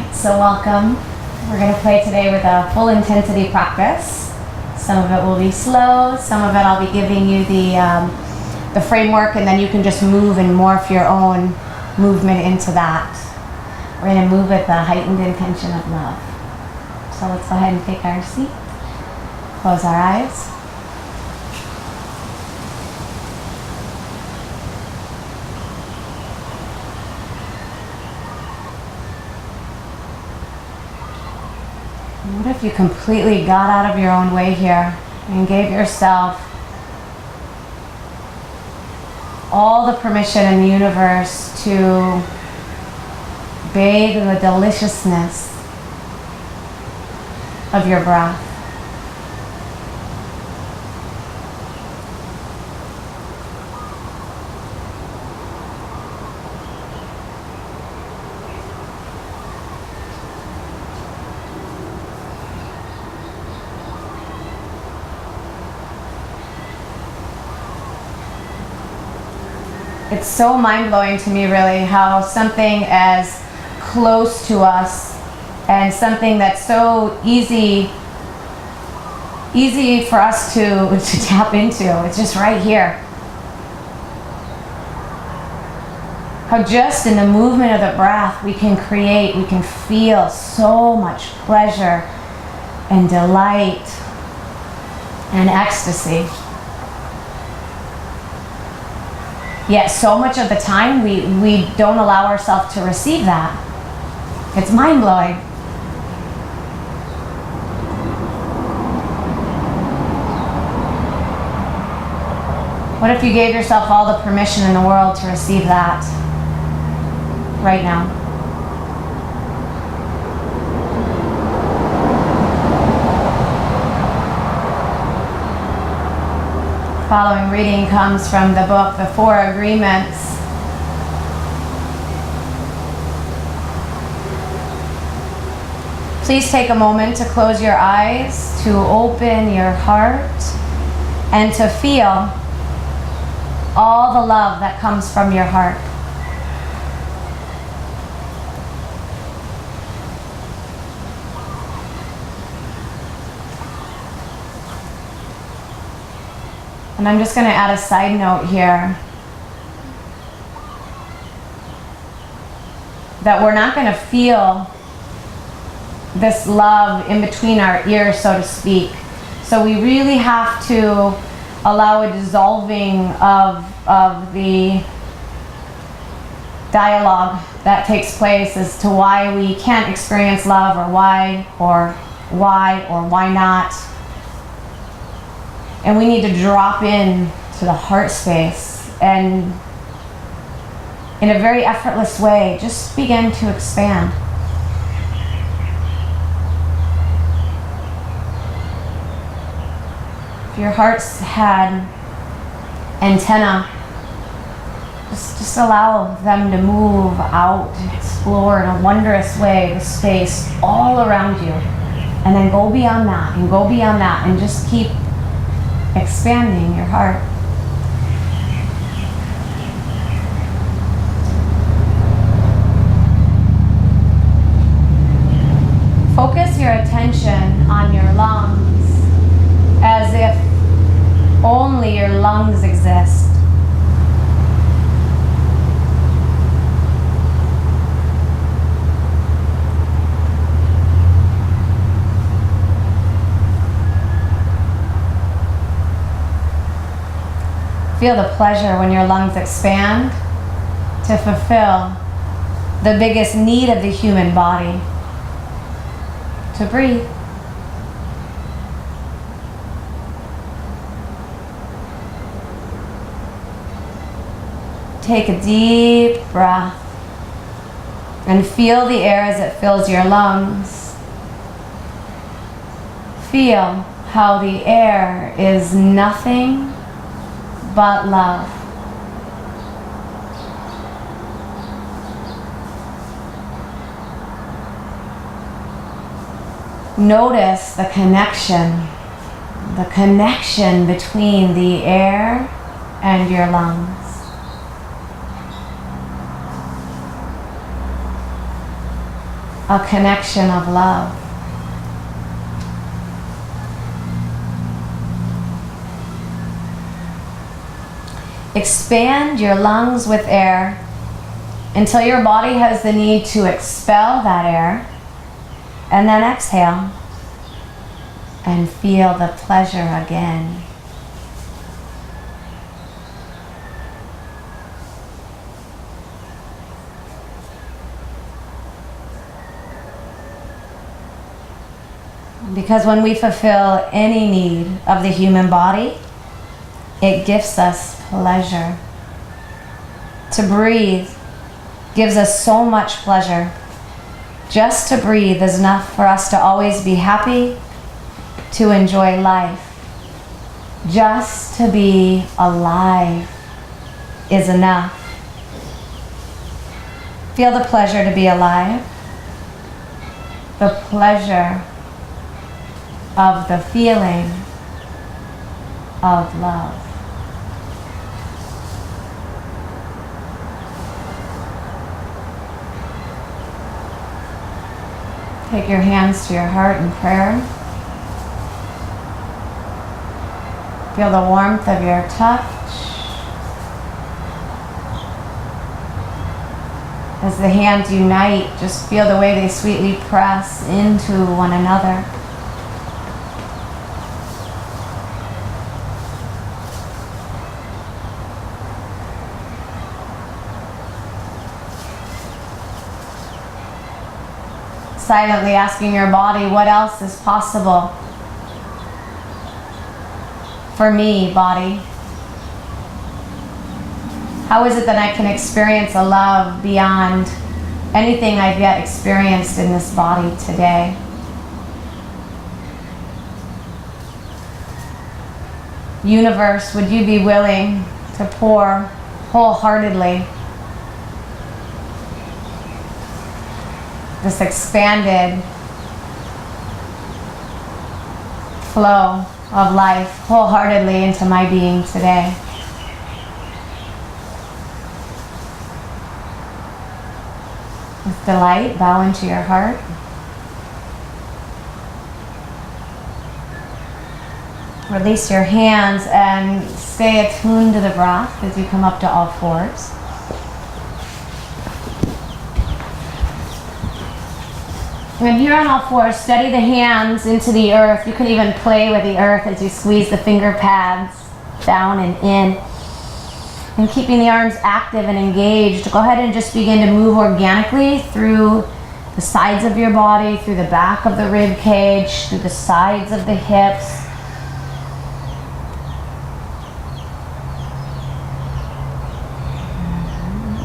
right, so welcome. We're going to play today with a full intensity practice. Some of it will be slow, some of it I'll be giving you the framework, and then you can just move and morph your own movement into that. We're going to move with the heightened intention of love. So let's go ahead and take our seat, close our eyes. What if you completely got out of your own way here and gave yourself all the permission in the universe to bathe in the deliciousness of your breath? It's so mind-blowing to me, really, how something as close to us and something that's so easy for us to tap into, it's just right here. How just in the movement of the breath we can create, we can feel so much pleasure and delight and ecstasy. Yet so much of the time we don't allow ourselves to receive that. It's mind-blowing. What if you gave yourself all the permission in the world to receive that right now? Following reading comes from the book, The Four Agreements. Please take a moment to close your eyes, to open your heart, and to feel all the love that comes from your heart. And I'm just going to add a side note here that we're not going to feel this love in between our ears, so to speak. So we really have to allow a dissolving of the dialogue that takes place as to why we can't experience love, or why not. And we need to drop in to the heart space and in a very effortless way, just begin to expand. If your heart's had antenna, just allow them to move out and explore in a wondrous way the space all around you. And then go beyond that, and go beyond that, and just keep expanding your heart. Focus your attention on your lungs as if only your lungs exist. Feel the pleasure when your lungs expand to fulfill the biggest need of the human body, to breathe. Take a deep breath and feel the air as it fills your lungs. Feel how the air is nothing but love. Notice the connection between the air and your lungs. a connection of love. Expand your lungs with air until your body has the need to expel that air, and then exhale and feel the pleasure again. Because when we fulfill any need of the human body, it gives us pleasure. To breathe gives us so much pleasure. Just to breathe is enough for us to always be happy, to enjoy life. Just to be alive is enough. Feel the pleasure to be alive, the pleasure of the feeling of love. Take your hands to your heart in prayer. Feel the warmth of your touch as the hands unite. Just feel the way they sweetly press into one another. Silently asking your body, what else is possible? For me, body. How is it that I can experience a love beyond anything I've yet experienced in this body today? Universe, would you be willing to pour wholeheartedly this expanded flow of life wholeheartedly into my being today? With delight, bow into your heart. Release your hands and stay attuned to the breath as you come up to all fours. When here on all fours, steady the hands into the earth. You can even play with the earth as you squeeze the finger pads down and in. And keeping the arms active and engaged, go ahead and just begin to move organically through the sides of your body, through the back of the rib cage, through the sides of the hips.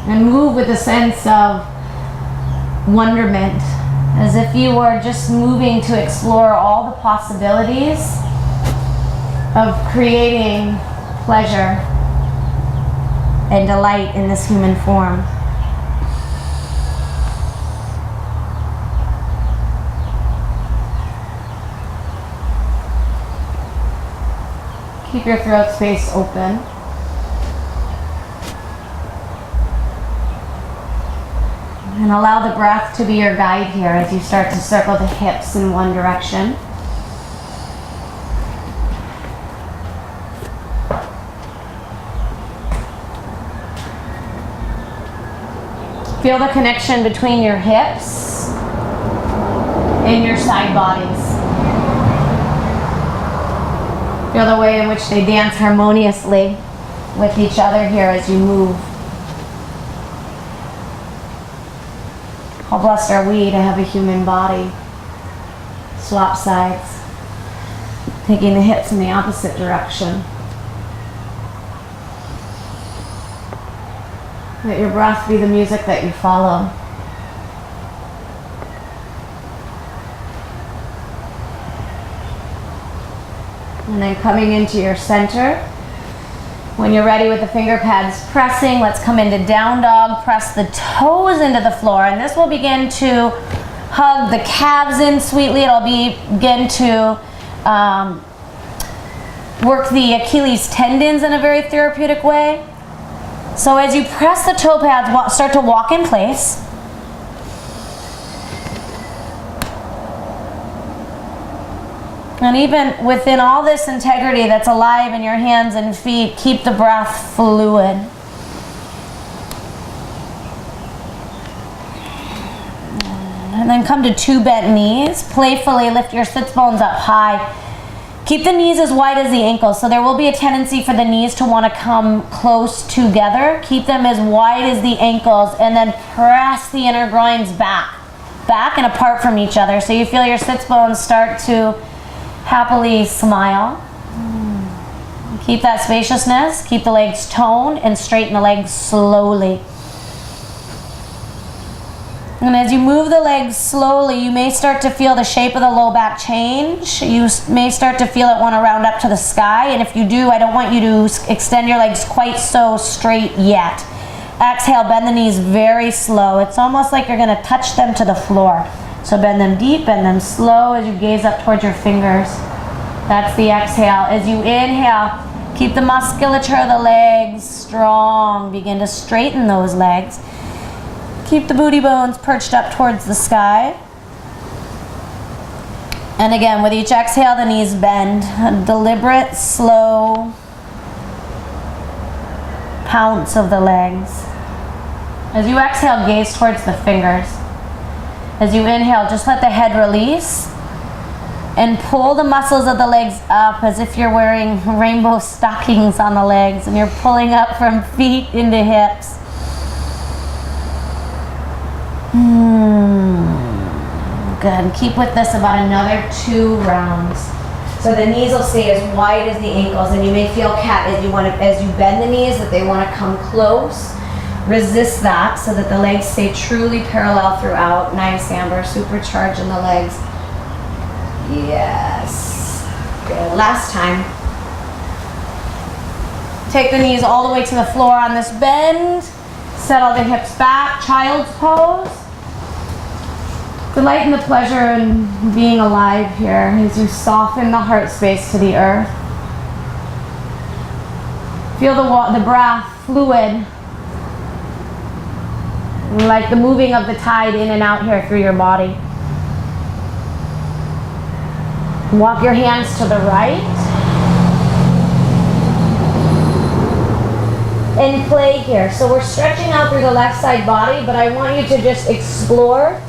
And move with a sense of wonderment, as if you were just moving to explore all the possibilities of creating pleasure and delight in this human form. Keep your throat space open. And allow the breath to be your guide here as you start to circle the hips in one direction. Feel the connection between your hips and your side bodies. Feel the way in which they dance harmoniously with each other here as you move. How blessed are we to have a human body. Swap sides. Taking the hips in the opposite direction. Let your breath be the music that you follow. And then coming into your center. When you're ready with the finger pads pressing, let's come into down dog. Press the toes into the floor, and this will begin to hug the calves in sweetly. It'll begin to work the Achilles tendons in a very therapeutic way. So as you press the toe pads, start to walk in place. And even within all this integrity that's alive in your hands and feet, keep the breath fluid. And then come to 2 bent knees. Playfully lift your sits bones up high. Keep the knees as wide as the ankles. So there will be a tendency for the knees to want to come close together. Keep them as wide as the ankles, and then press the inner groins back and apart from each other. So you feel your sits bones start to happily smile. Keep that spaciousness. Keep the legs toned and straighten the legs slowly. And as you move the legs slowly, you may start to feel the shape of the low back change. You may start to feel it want to round up to the sky. And if you do, I don't want you to extend your legs quite so straight yet. Exhale, bend the knees very slow. It's almost like you're going to touch them to the floor. So bend them deep, bend them slow as you gaze up towards your fingers. That's the exhale. As you inhale, keep the musculature of the legs strong. Begin to straighten those legs. Keep the booty bones perched up towards the sky. And again, with each exhale, the knees bend. A deliberate, slow pounce of the legs. As you exhale, gaze towards the fingers. As you inhale, just let the head release and pull the muscles of the legs up as if you're wearing rainbow stockings on the legs and you're pulling up from feet into hips. Good. Keep with this about another 2 rounds. So the knees will stay as wide as the ankles, and you may feel cat as you bend the knees that they want to come close. Resist that so that the legs stay truly parallel throughout. Nice, Amber. Supercharging the legs. Yes. Good. Last time. Take the knees all the way to the floor on this bend. Settle the hips back. Child's pose. Delight in the pleasure in being alive here as you soften the heart space to the earth. Feel the breath fluid, like the moving of the tide in and out here through your body. Walk your hands to the right. And play here. So we're stretching out through the left side body, but I want you to just explore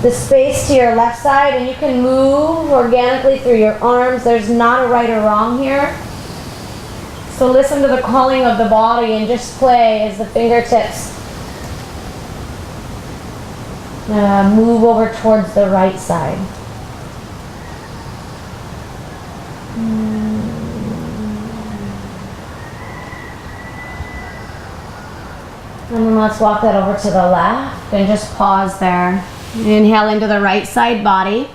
the space to your left side, and you can move organically through your arms. There's not a right or wrong here. So listen to the calling of the body and just play as the fingertips move over towards the right side. And then let's walk that over to the left and just pause there. Inhale into the right side body.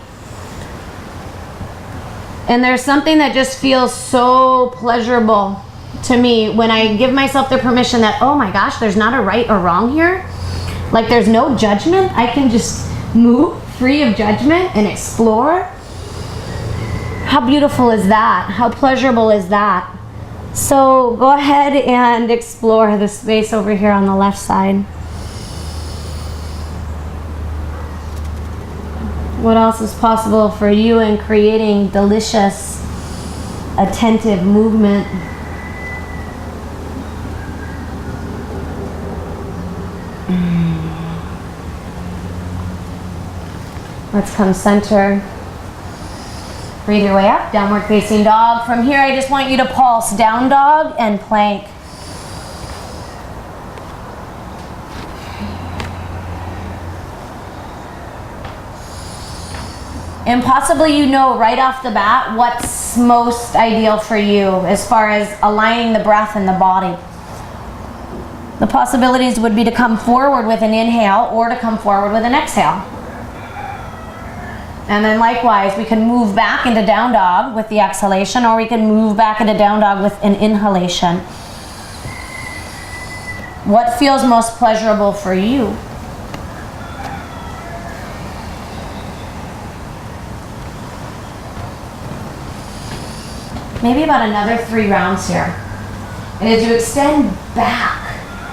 And there's something that just feels so pleasurable to me when I give myself the permission that, oh my gosh, there's not a right or wrong here. Like there's no judgment. I can just move free of judgment and explore. How beautiful is that? How pleasurable is that? So go ahead and explore the space over here on the left side. What else is possible for you in creating delicious, attentive movement? Let's come center. Breathe your way up, downward facing dog. From here, I just want you to pulse down dog and plank. And possibly you know right off the bat what's most ideal for you as far as aligning the breath and the body. The possibilities would be to come forward with an inhale or to come forward with an exhale. And then likewise, we can move back into down dog with the exhalation, or we can move back into down dog with an inhalation. What feels most pleasurable for you? Maybe about another 3 rounds here. And as you extend back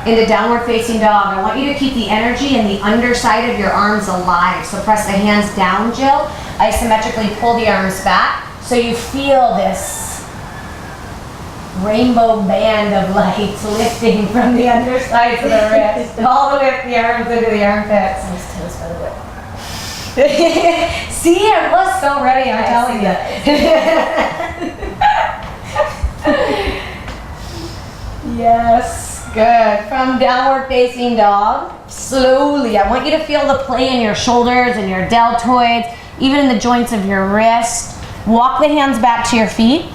into downward facing dog, I want you to keep the energy in the underside of your arms alive. So press the hands down, Jill. isometrically pull the arms back so you feel this rainbow band of light lifting from the undersides of the wrist all the way up the arms into the armpits. Nice toes, by the way. See, I was so ready, I'm telling you. Yes, good. From downward facing dog, slowly, I want you to feel the play in your shoulders and your deltoids, even in the joints of your wrist. Walk the hands back to your feet.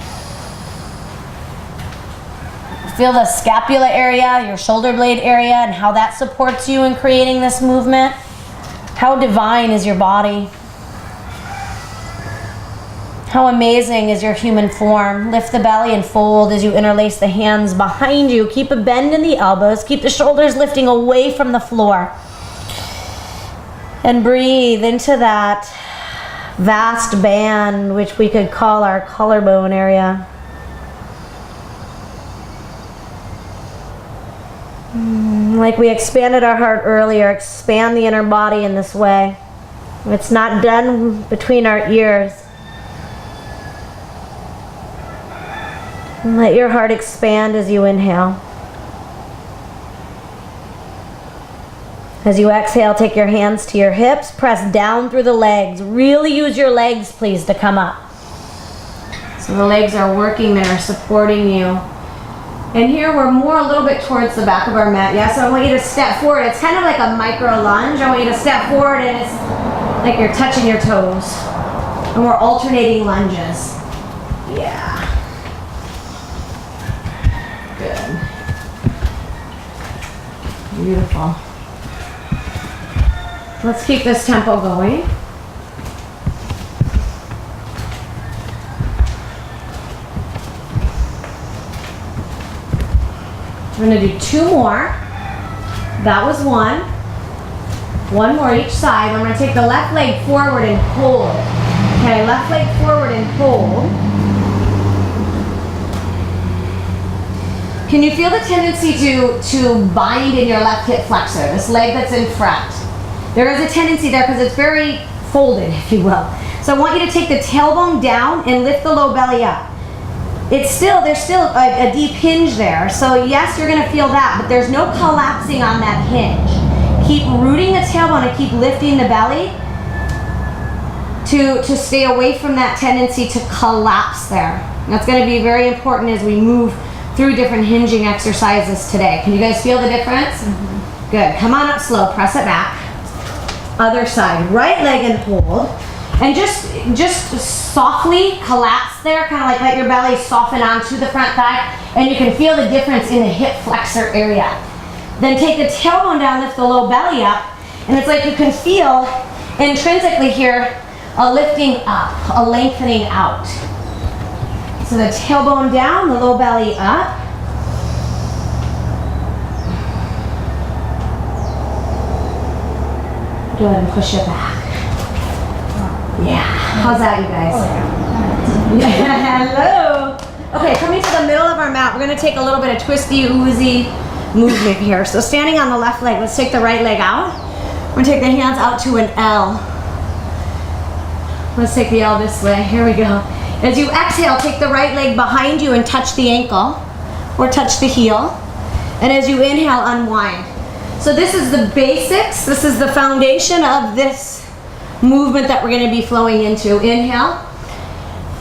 Feel the scapula area, your shoulder blade area, and how that supports you in creating this movement. How divine is your body? How amazing is your human form? Lift the belly and fold as you interlace the hands behind you. Keep a bend in the elbows. Keep the shoulders lifting away from the floor. And breathe into that vast band, which we could call our collarbone area. Like we expanded our heart earlier, expand the inner body in this way. It's not done between our ears. And let your heart expand as you inhale. As you exhale, take your hands to your hips, press down through the legs. Really use your legs, please, to come up. So the legs are working there, supporting you. And here we're more a little bit towards the back of our mat. Yeah, so I want you to step forward. It's kind of like a micro lunge. I want you to step forward and it's like you're touching your toes. And we're alternating lunges. Yeah. Good. Beautiful. Let's keep this tempo going. We're going to do 2 more. That was 1. 1 more each side. I'm going to take the left leg forward and hold. Okay, left leg forward and hold. Can you feel the tendency to bind in your left hip flexor, this leg that's in front? There is a tendency there because it's very folded, if you will. So I want you to take the tailbone down and lift the low belly up. There's still a deep hinge there. So yes, you're gonna feel that, but there's no collapsing on that hinge. Keep rooting the tailbone and keep lifting the belly to stay away from that tendency to collapse there. And that's gonna be very important as we move through different hinging exercises today. Can you guys feel the difference? Mm-hmm. Good, come on up slow, press it back. Other side, right leg and hold. And just softly collapse there, kind of like let your belly soften onto the front thigh, and you can feel the difference in the hip flexor area. Then take the tailbone down, lift the low belly up, and it's like you can feel intrinsically here a lifting up, a lengthening out. So the tailbone down, the low belly up. Go ahead and push it back. Yeah. How's that, you guys? Yeah. Hello. Okay, coming to the middle of our mat, we're going to take a little bit of twisty, oozy movement here. So standing on the left leg, let's take the right leg out. We're going to take the hands out to an L. Let's take the L this way. Here we go. As you exhale, take the right leg behind you and touch the ankle or touch the heel. And as you inhale, unwind. So this is the basics. This is the foundation of this movement that we're going to be flowing into. Inhale,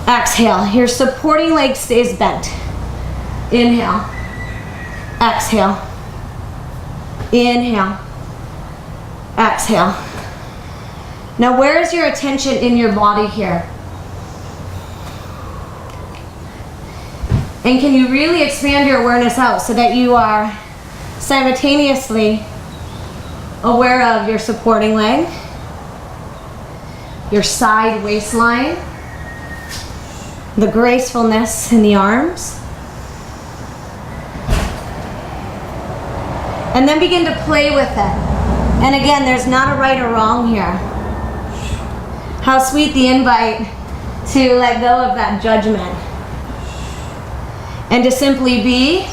exhale. Your supporting leg stays bent. Inhale, exhale, inhale, exhale. Now where is your attention in your body here? And can you really expand your awareness out so that you are simultaneously aware of your supporting leg, your side waistline, the gracefulness in the arms, and then begin to play with it. And again, there's not a right or wrong here. How sweet the invite to let go of that judgment and to simply be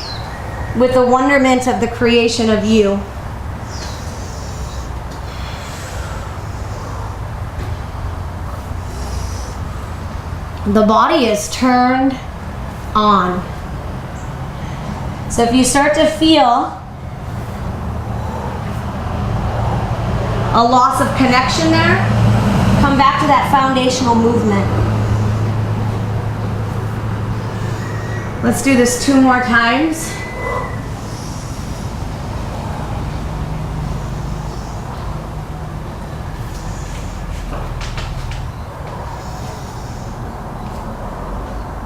with the wonderment of the creation of you. The body is turned on. So if you start to feel a loss of connection there, come back to that foundational movement. Let's do this 2 more times.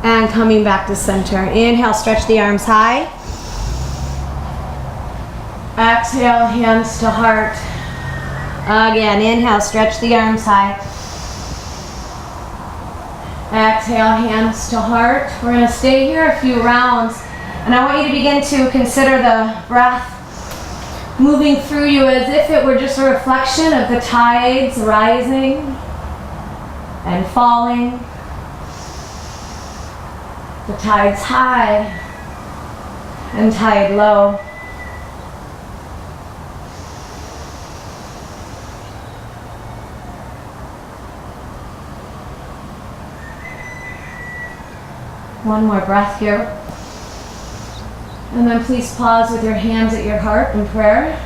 And coming back to center. Inhale, stretch the arms high. Exhale, hands to heart. Again, inhale, stretch the arms high. Exhale, hands to heart. We're going to stay here a few rounds. And I want you to begin to consider the breath moving through you as if it were just a reflection of the tides rising and falling. The tide's high and tide low. One more breath here. And then please pause with your hands at your heart in prayer.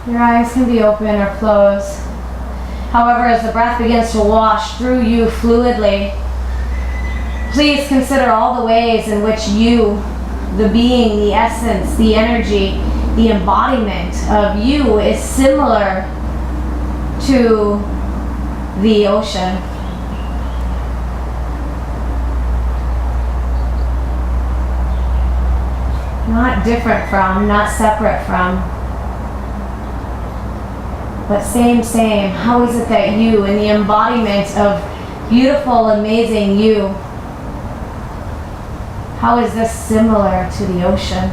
Your eyes can be open or closed. However, as the breath begins to wash through you fluidly, please consider all the ways in which you, the being, the essence, the energy, the embodiment of you is similar to the ocean. Not different from, not separate from, but same. How is it that you, in the embodiment of beautiful, amazing you, how is this similar to the ocean?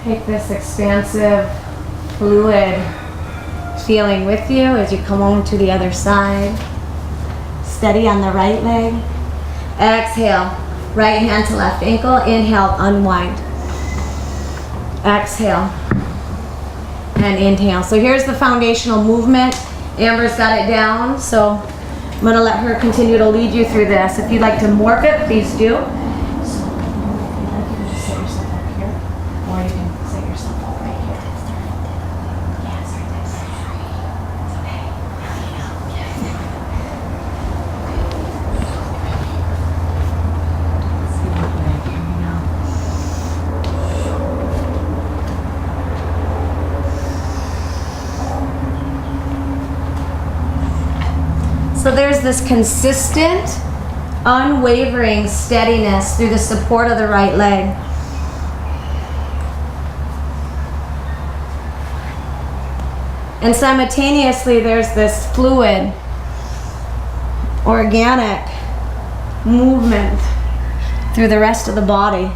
Take this expansive, fluid feeling with you as you come on to the other side. Steady on the right leg. Exhale, right hand to left ankle. Inhale, unwind. Exhale and inhale. So here's the foundational movement. Amber's got it down, so I'm going to let her continue to lead you through this. If you'd like to morph it, please do. So there's this consistent, unwavering steadiness through the support of the right leg. And simultaneously there's this fluid, organic movement through the rest of the body.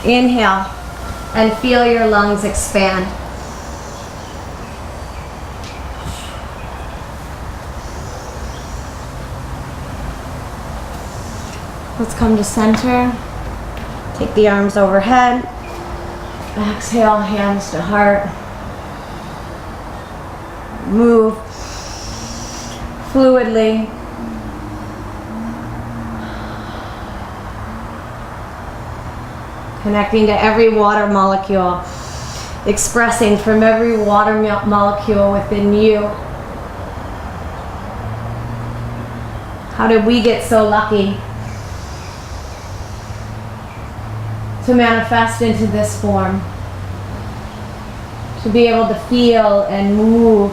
Inhale and feel your lungs expand. Let's come to center. Take the arms overhead. Exhale, hands to heart. Move fluidly. Connecting to every water molecule, expressing from every water molecule within you. How did we get so lucky to manifest into this form? To be able to feel and move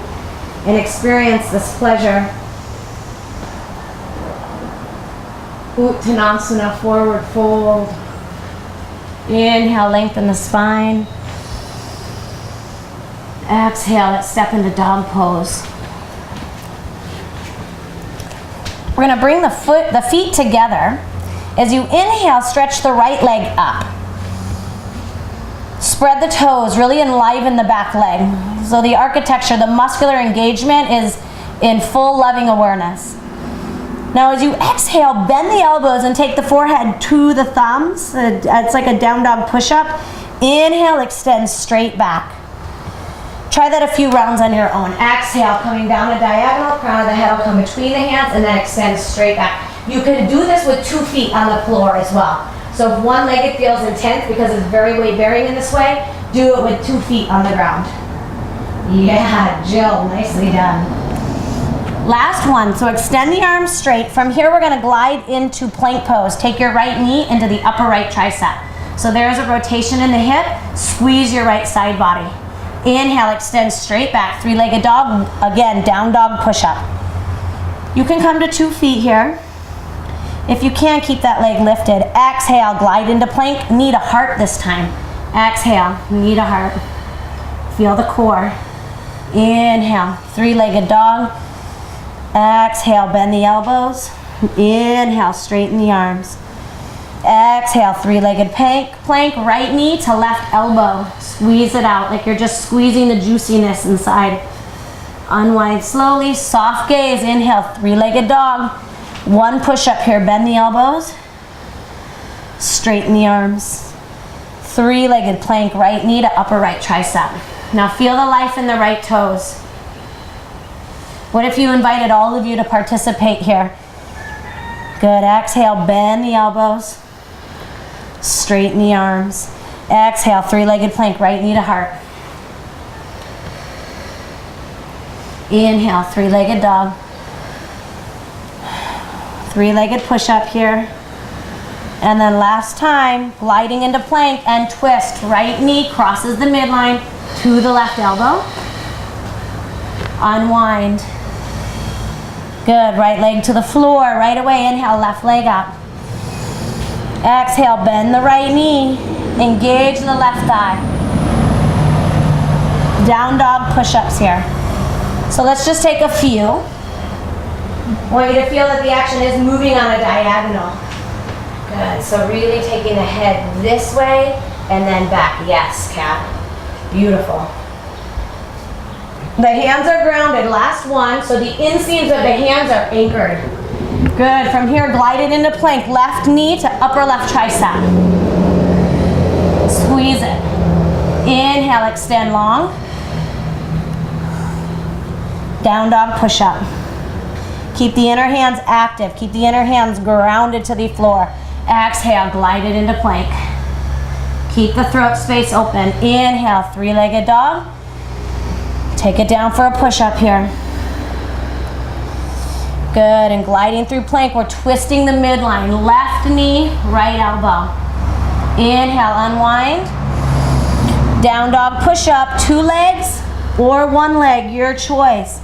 and experience this pleasure. Uttanasana, forward fold. Inhale, lengthen the spine. Exhale, let's step into dog pose. We're going to bring the feet together. As you inhale, stretch the right leg up. Spread the toes, really enliven the back leg. So the architecture, the muscular engagement is in full loving awareness. Now as you exhale, bend the elbows and take the forehead to the thumbs. It's like a down dog push-up. Inhale, extend straight back. Try that a few rounds on your own. Exhale, coming down a diagonal, crown of the head will come between the hands and then extend straight back. You can do this with 2 feet on the floor as well. So if one leg feels intense because it's very weight bearing in this way, do it with 2 feet on the ground. Yeah, Jill, nicely done. Last one, so extend the arms straight. From here we're gonna glide into plank pose. Take your right knee into the upper right tricep. So there's a rotation in the hip, squeeze your right side body. Inhale, extend straight back, 3-legged dog, again, down dog push-up. You can come to 2 feet here. If you can, keep that leg lifted. Exhale, glide into plank, knee to heart this time. Exhale, knee to heart. Feel the core. Inhale, 3-legged dog. Exhale, bend the elbows. Inhale, straighten the arms. Exhale, 3-legged plank, right knee to left elbow. Squeeze it out like you're just squeezing the juiciness inside. Unwind slowly, soft gaze. Inhale, 3-legged dog. 1 push-up here, bend the elbows. Straighten the arms. 3-legged plank, right knee to upper right tricep. Now feel the life in the right toes. What if you invited all of you to participate here? Good, exhale, bend the elbows. Straighten the arms. Exhale, 3-legged plank, right knee to heart. Inhale, 3-legged dog. 3-legged push-up here. And then last time, gliding into plank and twist. Right knee crosses the midline to the left elbow. Unwind. Good, right leg to the floor. Right away, inhale, left leg up. Exhale, bend the right knee. Engage the left thigh. Down dog push-ups here. So let's just take a few. I want you to feel that the action is moving on a diagonal. Good, so really taking the head this way and then back. Yes, cat. Beautiful. The hands are grounded. Last one, so the inseams of the hands are anchored. Good, from here, glide it into plank. Left knee to upper left tricep. Squeeze it. Inhale, extend long. Down dog push-up. Keep the inner hands active. Keep the inner hands grounded to the floor. Exhale, glide it into plank. Keep the throat space open. Inhale, 3-legged dog. Take it down for a push-up here. Good, and gliding through plank, we're twisting the midline. Left knee, right elbow. Inhale, unwind. Down dog push-up, 2 legs or 1 leg, your choice.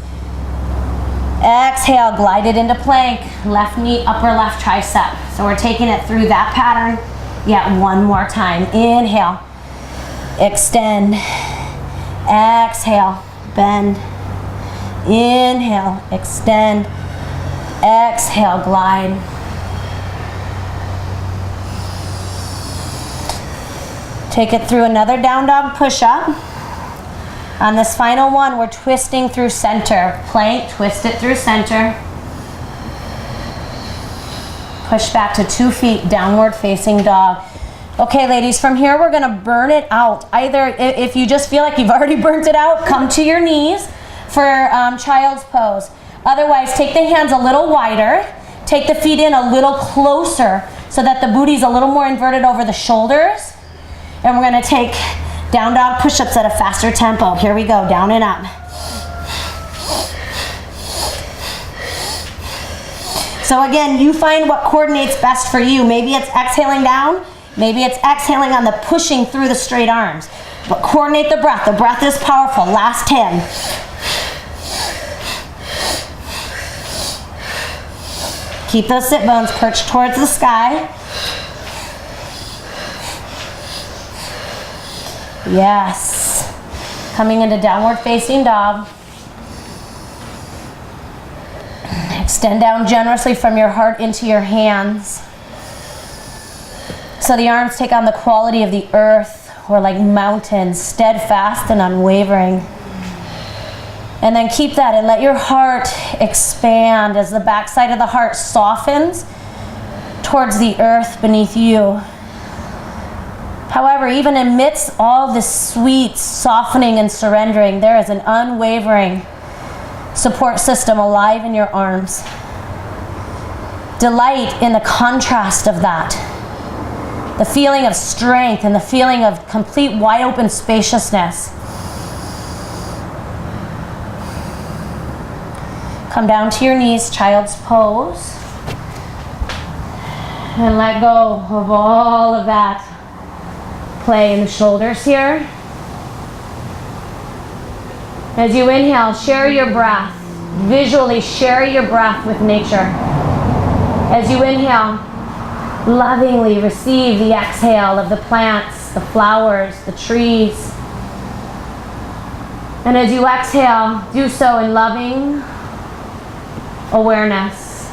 Exhale, glide it into plank. Left knee, upper left tricep. So we're taking it through that pattern yet one more time. Inhale, extend. Exhale, bend. Inhale, extend. Exhale, glide. Take it through another down dog push-up. On this final one, we're twisting through center. Plank, twist it through center. Push back to 2 feet, downward facing dog. Okay, ladies, from here we're gonna burn it out. Either if you just feel like you've already burnt it out, come to your knees for child's pose. Otherwise, take the hands a little wider. Take the feet in a little closer so that the booty's a little more inverted over the shoulders. And we're gonna take down dog push-ups at a faster tempo. Here we go, down and up. So again, you find what coordinates best for you. Maybe it's exhaling down, maybe it's exhaling on the pushing through the straight arms. But coordinate the breath. The breath is powerful. Last 10. Keep those sit bones perched towards the sky. Yes. Coming into downward facing dog. Extend down generously from your heart into your hands. So the arms take on the quality of the earth. or like mountains, steadfast and unwavering. And then keep that and let your heart expand as the backside of the heart softens towards the earth beneath you. However, even amidst all this sweet softening and surrendering, there is an unwavering support system alive in your arms. Delight in the contrast of that. The feeling of strength and the feeling of complete wide open spaciousness. Come down to your knees, child's pose. And let go of all of that play in the shoulders here. As you inhale, share your breath. Visually share your breath with nature. As you inhale, lovingly receive the exhale of the plants, the flowers, the trees. And as you exhale, do so in loving awareness.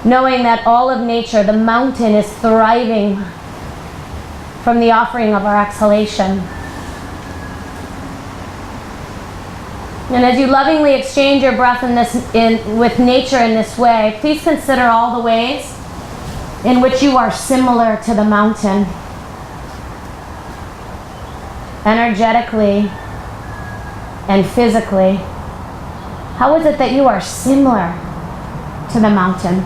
Knowing that all of nature, the mountain, is thriving from the offering of our exhalation. And as you lovingly exchange your breath with nature in this way, please consider all the ways in which you are similar to the mountain. Energetically and physically. How is it that you are similar to the mountain?